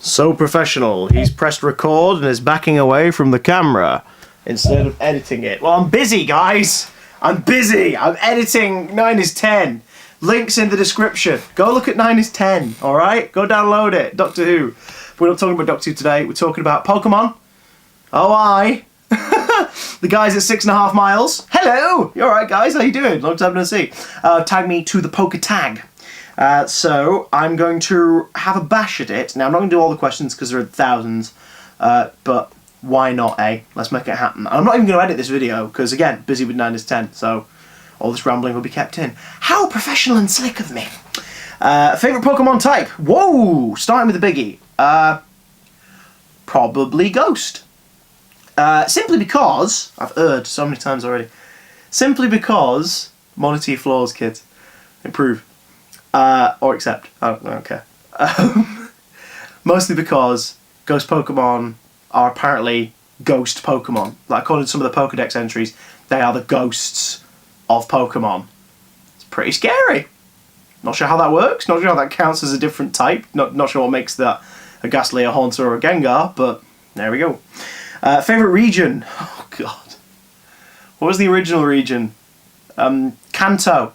So professional. He's pressed record and is backing away from the camera instead of editing it. Well, I'm busy, guys. I'm busy. I'm editing 9 is 10. Links in the description. Go look at 9 is 10, alright? Go download it. Doctor Who. We're not talking about Doctor Who today. We're talking about Pokemon. Oh, I. The guys at 6.5 miles. Hello! You alright, guys? How you doing? Long time no see. Tag me to the Poké Tag. So I'm going to have a bash at it. Now, I'm not going to do all the questions because there are thousands, but why not, eh? Let's make it happen. I'm not even going to edit this video because, again, busy with 9 is 10, so all this rambling will be kept in. How professional and slick of me. Favourite Pokemon type? Whoa! Starting with the biggie. Probably Ghost. Simply because, I've erred so many times already, simply because, monitor your flaws, kids. Improve. Or accept. I don't care. Mostly because Ghost Pokemon are apparently ghost Pokemon. Like, according to some of the Pokedex entries, they are the ghosts of Pokemon. It's pretty scary. Not sure how that works, not sure how that counts as a different type, not sure what makes that a Ghastly, a Haunter, or a Gengar, but there we go. Favourite region? Oh god. What was the original region? Kanto.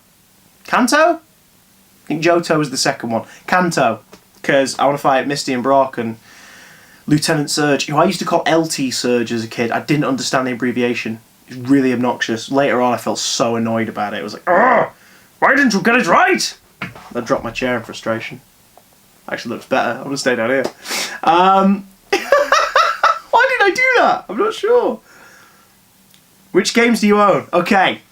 Kanto? I think Johto was the second one. Kanto. Because I want to fight Misty and Brock and Lieutenant Surge, who I used to call LT Surge as a kid. I didn't understand the abbreviation. It was really obnoxious. Later on I felt so annoyed about it. It was like, oh, why didn't you get it right? I dropped my chair in frustration. Actually looks better. I'm going to stay down here. Why did I do that? I'm not sure. Which games do you own? Okay.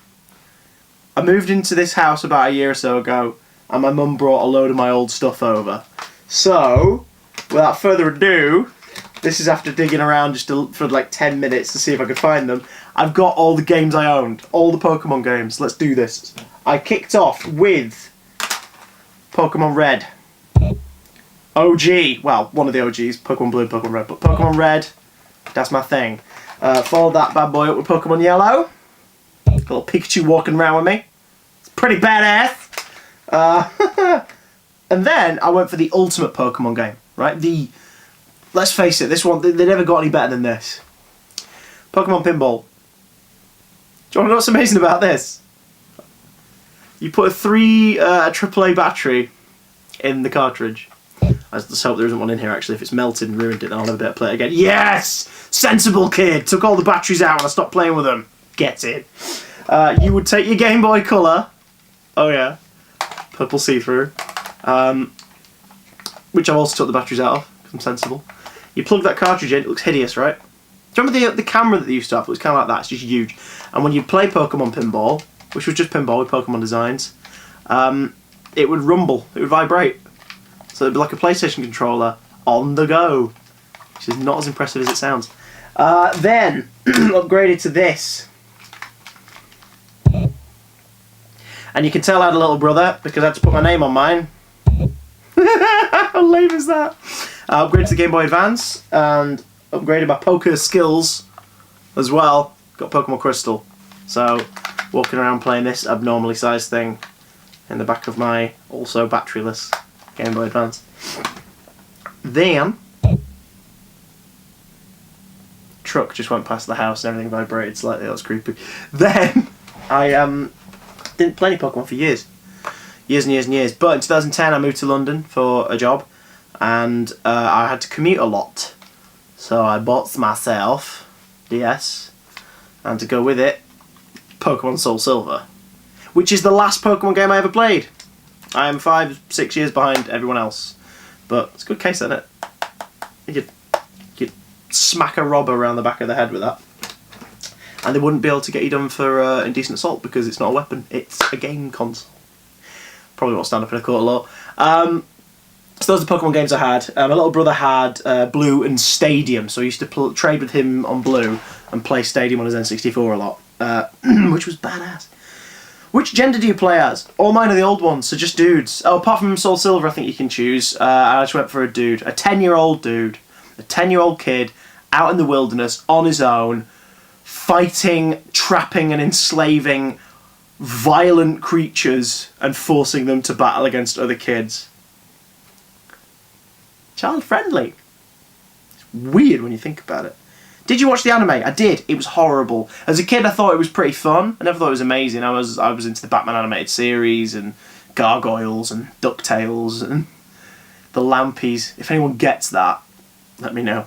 I moved into this house about a year or so ago, and my mum brought a load of my old stuff over. So, without further ado, this is after digging around just for like 10 minutes to see if I could find them. I've got all the games I owned. All the Pokemon games. Let's do this. I kicked off with Pokemon Red. OG. Well, one of the OGs. Pokemon Blue, Pokemon Red. But Pokemon Red, that's my thing. Followed that bad boy up with Pokemon Yellow. Got a little Pikachu walking around with me. It's pretty badass. And then I went for the ultimate Pokemon game. Right? Let's face it, this one, they never got any better than this. Pokemon Pinball. Do you want to know what's amazing about this? You put a AAA battery in the cartridge. I just hope there isn't one in here, actually. If it's melted and ruined it, then I'll never be able to play it again. Yes! Sensible kid! Took all the batteries out and I stopped playing with them. Get it. You would take your Game Boy Color. Oh yeah. Purple see-through. Which I've also took the batteries out of, because I'm sensible. You plug that cartridge in, it looks hideous, right? Do you remember the camera that they used to have? It was kind of like that, it's just huge. And when you play Pokemon Pinball, which was just pinball with Pokemon designs, it would rumble, it would vibrate. So it'd be like a PlayStation controller on the go, which is not as impressive as it sounds. Then, upgraded to this. And you can tell I had a little brother, because I had to put my name on mine. How lame is that? Upgraded to Game Boy Advance, and upgraded my poker skills as well. Got Pokemon Crystal. So, walking around playing this abnormally sized thing in the back of my also batteryless Game Boy Advance. Then, truck just went past the house and everything vibrated slightly. That was creepy. Then, I didn't play any Pokemon for years. Years and years and years. But in 2010 I moved to London for a job, and I had to commute a lot. So I bought myself DS, and to go with it, Pokemon Soul Silver, which is the last Pokemon game I ever played. I am 5-6 years behind everyone else, but it's a good case, isn't it? You could smack a robber around the back of the head with that, and they wouldn't be able to get you done for indecent assault because it's not a weapon, it's a game console. Probably won't stand up in a court of law. So those are the Pokemon games I had. My little brother had Blue and Stadium, so I used to trade with him on Blue and play Stadium on his N64 a lot, which was badass. Which gender do you play as? All mine are the old ones, so just dudes. Oh, apart from Soul Silver, I think you can choose. I just went for a dude. A 10-year-old dude. A 10-year-old kid out in the wilderness on his own, fighting, trapping and enslaving violent creatures and forcing them to battle against other kids. Child-friendly. weird when you think about it. Did you watch the anime? I did. It was horrible. As a kid, I thought it was pretty fun. I never thought it was amazing. I was into the Batman animated series and Gargoyles and DuckTales and the Lampies. If anyone gets that, let me know.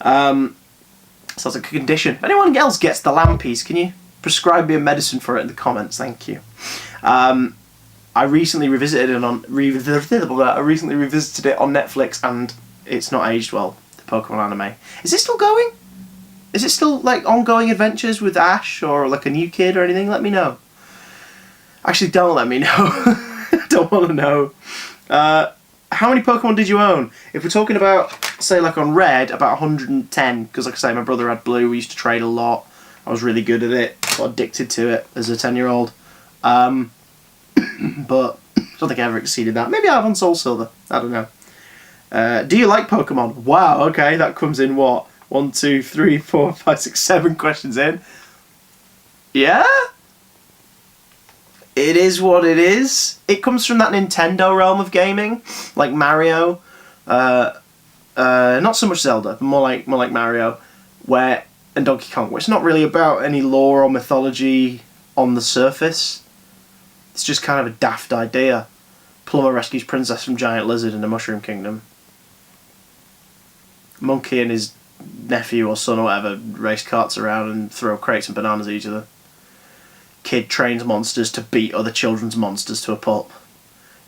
Sounds like a condition. If anyone else gets the Lampies, can you prescribe me a medicine for it in the comments? Thank you. I recently revisited it on Netflix, and it's not aged well. The Pokemon anime. Is it still going? Is it still like ongoing adventures with Ash or like a new kid or anything? Let me know. Actually, don't let me know. I don't want to know. How many Pokemon did you own? If we're talking about, say, like on Red, about 110, because like I say, my brother had Blue, we used to trade a lot. I was really good at it, got addicted to it as a 10-year-old. But I don't think I ever exceeded that. Maybe I have on Soul Silver, I don't know. Do you like Pokemon? Wow, okay, that comes in what? 1, 2, 3, 4, 5, 6, 7 questions in. Yeah? It is what it is. It comes from that Nintendo realm of gaming, like Mario. Not so much Zelda, but more like Mario, and Donkey Kong, where it's not really about any lore or mythology on the surface. It's just kind of a daft idea. Plumber rescues princess from giant lizard in the Mushroom Kingdom. Monkey and his nephew or son or whatever race carts around and throw crates and bananas at each other. Kid trains monsters to beat other children's monsters to a pulp.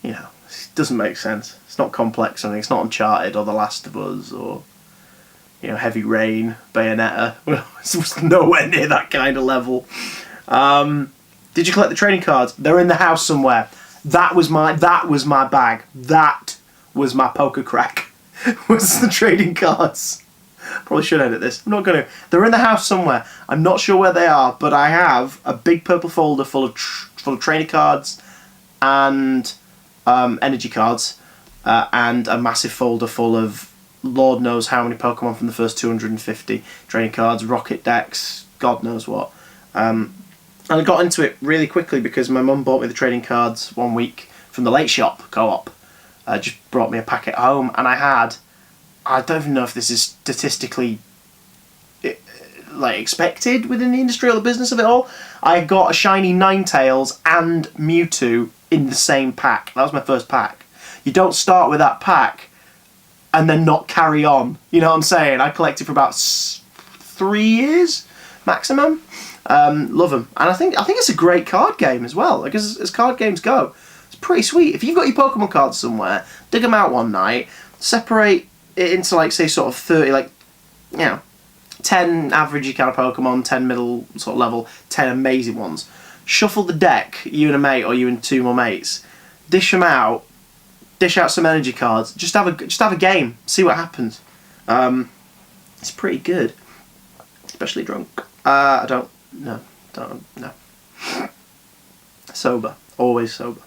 You know, it doesn't make sense. It's not complex or anything. It's not Uncharted or The Last of Us or, you know, Heavy Rain, Bayonetta. It was nowhere near that kind of level. Did you collect the trading cards? They're in the house somewhere. That was my bag. That was my poker crack. Was the trading cards. Probably should edit this. I'm not going to. They're in the house somewhere. I'm not sure where they are, but I have a big purple folder full of trainer cards and energy cards, and a massive folder full of Lord knows how many Pokemon from the first 250 training cards, rocket decks, God knows what. And I got into it really quickly because my mum bought me the trading cards one week from the Late Shop Co-op. Just brought me a packet home, and I don't even know if this is statistically like expected within the industry or the business of it all. I got a shiny Ninetales and Mewtwo in the same pack. That was my first pack. You don't start with that pack and then not carry on. You know what I'm saying? I collected for about 3 years maximum. Love them, and I think it's a great card game as well. Like as card games go, it's pretty sweet. If you've got your Pokemon cards somewhere, dig them out one night, separate it into like say sort of 30, like, you know, 10 average kind of Pokemon, 10 middle sort of level, 10 amazing ones. Shuffle the deck, you and a mate or you and 2 more mates. Dish them out. Dish out some energy cards. Just have a game. See what happens. It's pretty good, especially drunk. Don't know. Sober, always sober.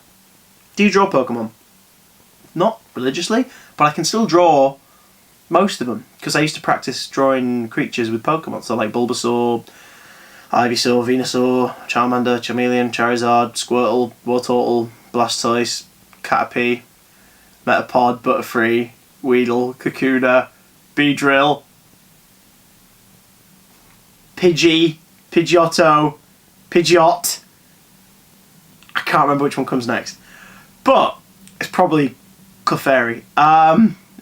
Do you draw Pokemon? Not religiously, but I can still draw most of them because I used to practice drawing creatures with Pokemon. So like Bulbasaur, Ivysaur, Venusaur, Charmander, Charmeleon, Charizard, Squirtle, Wartortle, Blastoise, Caterpie, Metapod, Butterfree, Weedle, Kakuna, Beedrill, Pidgey, Pidgeotto, Pidgeot. I can't remember which one comes next, but it's probably Clefairy.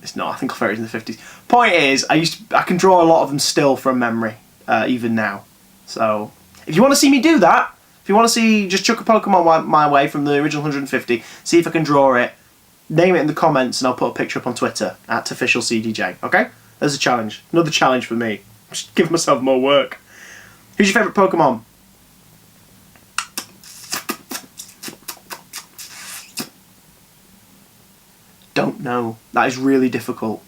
It's not. I think Clefairy's in the 50s. Point is, I can draw a lot of them still from memory, even now. So if you want to see me do that, if you want to see, just chuck a Pokemon my way from the original 150, see if I can draw it, name it in the comments, and I'll put a picture up on Twitter @officialcdj. Okay? There's a challenge. Another challenge for me. Just give myself more work. Who's your favourite Pokemon? Don't know. That is really difficult.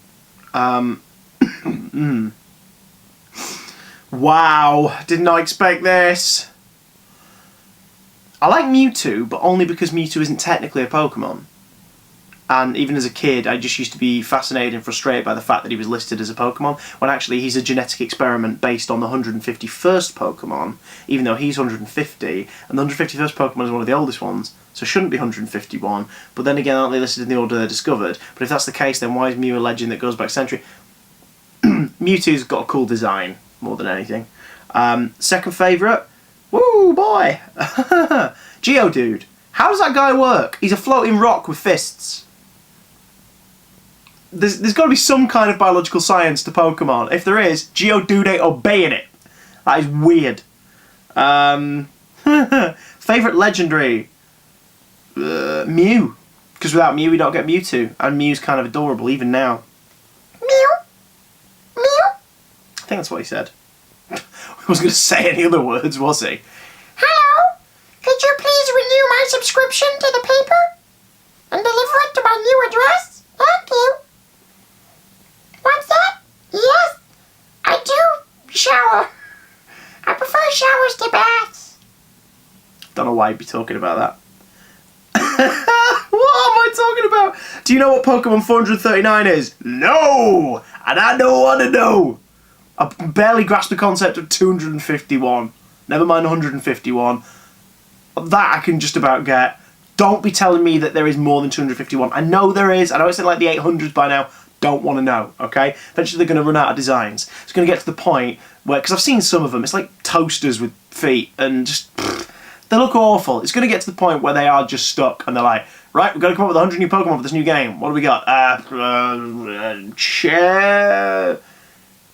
Wow, did not expect this. I like Mewtwo, but only because Mewtwo isn't technically a Pokemon. And even as a kid, I just used to be fascinated and frustrated by the fact that he was listed as a Pokemon, when actually he's a genetic experiment based on the 151st Pokemon, even though he's 150, and the 151st Pokemon is one of the oldest ones, so shouldn't be 151, but then again, aren't they listed in the order they're discovered? But if that's the case, then why is Mew a legend that goes back centuries? Mewtwo's got a cool design more than anything. Second favourite, woo boy, Geodude. How does that guy work? He's a floating rock with fists. There's got to be some kind of biological science to Pokemon. If there is, Geodude ain't obeying it. That is weird. Favourite legendary? Mew. Because without Mew we don't get Mewtwo. And Mew's kind of adorable even now. Mew. Mew. I think that's what he said. He wasn't going to say any other words, was he? Hello? Could you please renew my subscription to the paper? And deliver it to my new address? Thank you. What's that? Yes, I do shower. I prefer showers to baths. Don't know why you'd be talking about that. What am I talking about? Do you know what Pokemon 439 is? No! And I don't want to know. I barely grasped the concept of 251. Never mind 151. That I can just about get. Don't be telling me that there is more than 251. I know there is. I know it's in like the 800s by now. Don't want to know, okay? Eventually they're going to run out of designs. It's going to get to the point where, because I've seen some of them, it's like toasters with feet and just, they look awful. It's going to get to the point where they are just stuck and they're like, right, we've got to come up with 100 new Pokemon for this new game. What do we got?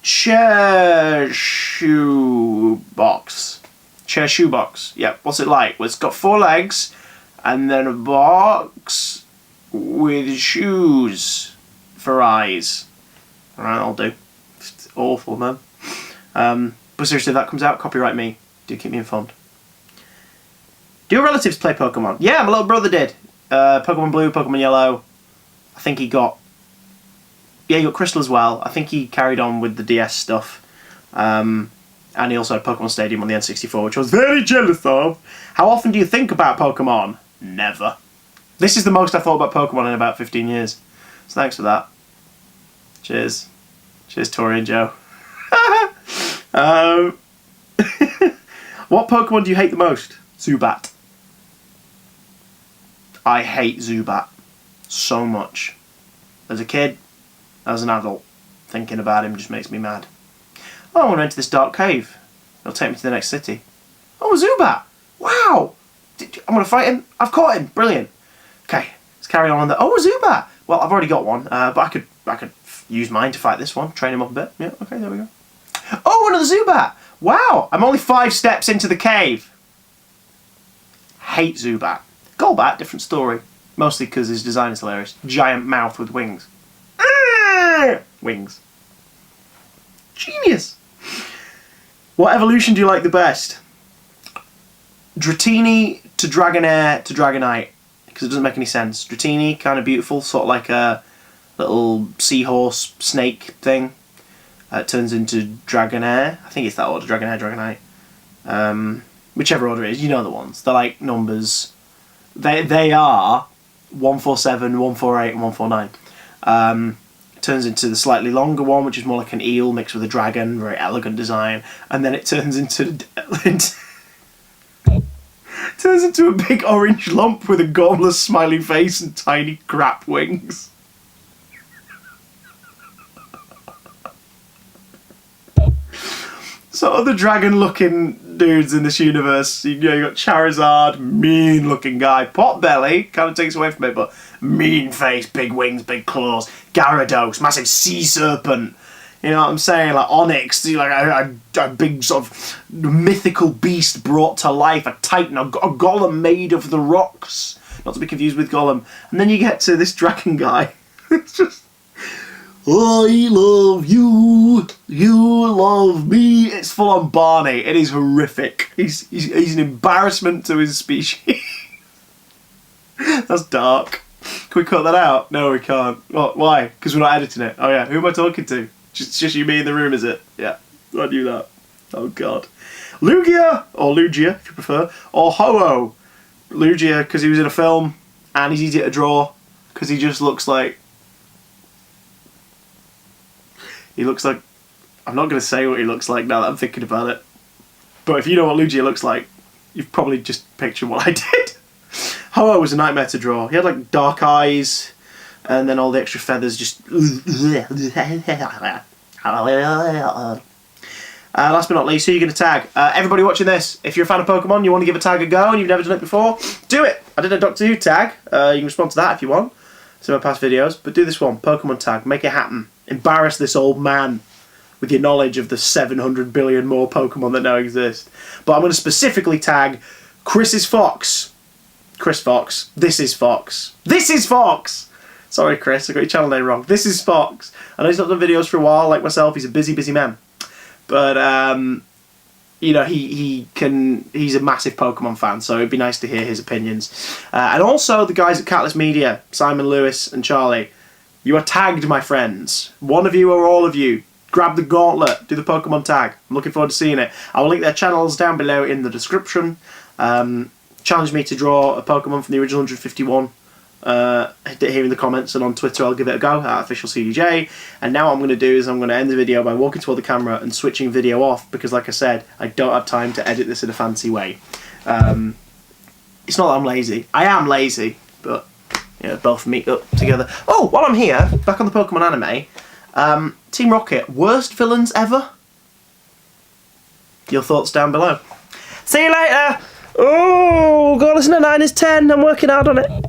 Chair shoebox. Chair shoebox. Yep, what's it like? Well, it's got 4 legs and then a box with shoes for eyes. Alright, I'll do. It's awful, man. But seriously, if that comes out, copyright me. Do keep me informed. Do your relatives play Pokemon? Yeah, my little brother did. Pokemon Blue, Pokemon Yellow. I think he got... Yeah, he got Crystal as well. I think he carried on with the DS stuff. And he also had Pokemon Stadium on the N64, which I was very jealous of. How often do you think about Pokemon? Never. This is the most I thought about Pokemon in about 15 years. So thanks for that. Cheers. Cheers, Tori and Joe. What Pokemon do you hate the most? Zubat. I hate Zubat so much. As a kid, as an adult, thinking about him just makes me mad. Oh, I want to enter this dark cave. It'll take me to the next city. Oh, Zubat! Wow! I'm going to fight him. I've caught him. Brilliant. Okay, let's carry on. Oh, Zubat! Well, I've already got one, but I could use mine to fight this one. Train him up a bit. Yeah, okay, there we go. Oh, another Zubat! Wow! I'm only 5 steps into the cave. Hate Zubat. Golbat, different story. Mostly because his design is hilarious. Giant mouth with wings. Wings. Genius! What evolution do you like the best? Dratini to Dragonair to Dragonite. Because it doesn't make any sense. Dratini, kind of beautiful, sort of like a little seahorse snake thing. It turns into Dragonair. I think it's that order, Dragonair, Dragonite. Whichever order it is, you know the ones. They're like numbers. They are 147, 148, and 149. It turns into the slightly longer one, which is more like an eel mixed with a dragon, very elegant design. And then it turns into... turns into a big orange lump with a gormless smiley face and tiny crap wings. So other dragon-looking dudes in this universe, you got Charizard, mean-looking guy. Potbelly, kind of takes away from it, but mean face, big wings, big claws. Gyarados, massive sea serpent. You know what I'm saying? Like Onyx, like a big sort of mythical beast brought to life, a titan, a golem made of the rocks. Not to be confused with Gollum. And then you get to this dragon guy. It's just... I love you, you love me. It's full on Barney. It is horrific. He's an embarrassment to his species. That's dark. Can we cut that out? No, we can't. What? Why? Because we're not editing it. Oh yeah, who am I talking to? Just you, me in the room, is it? Yeah, I knew that. Oh god. Lugia, or Lugia if you prefer, or Ho-Oh. Lugia because he was in a film and he's easy to draw because he just looks like... He looks like... I'm not going to say what he looks like now that I'm thinking about it. But if you know what Lugia looks like, you've probably just pictured what I did. Ho-Oh was a nightmare to draw. He had like dark eyes, and then all the extra feathers just... Last but not least, who are you going to tag? Everybody watching this, if you're a fan of Pokemon, you want to give a tag a go and you've never done it before, do it! I did a Doctor Who tag. You can respond to that if you want. Some of my past videos. But do this one, Pokemon tag. Make it happen. Embarrass this old man with your knowledge of the 700 billion more Pokemon that now exist. But I'm going to specifically tag Chris Fox. Chris Fox. This is Fox. This is Fox! Sorry, Chris, I got your channel name wrong. This is Fox. I know he's not done videos for a while, like myself. He's a busy, busy man. But, you know, he's a massive Pokemon fan, so it'd be nice to hear his opinions. And also the guys at Catalyst Media, Simon, Lewis, and Charlie. You are tagged, my friends. One of you or all of you. Grab the gauntlet. Do the Pokemon tag. I'm looking forward to seeing it. I will link their channels down below in the description. Challenge me to draw a Pokemon from the original 151. Here in the comments, and on Twitter I'll give it a go at officialcdj. And now what I'm going to do is I'm going to end the video by walking toward the camera and switching video off, because like I said, I don't have time to edit this in a fancy way. It's not that I'm lazy. I am lazy, but you know, both meet up together. Oh, while I'm here, back on the Pokemon anime, Team Rocket, worst villains ever? Your thoughts down below. See you later! Oh, gotta listen to 9 is 10. I'm working hard on it.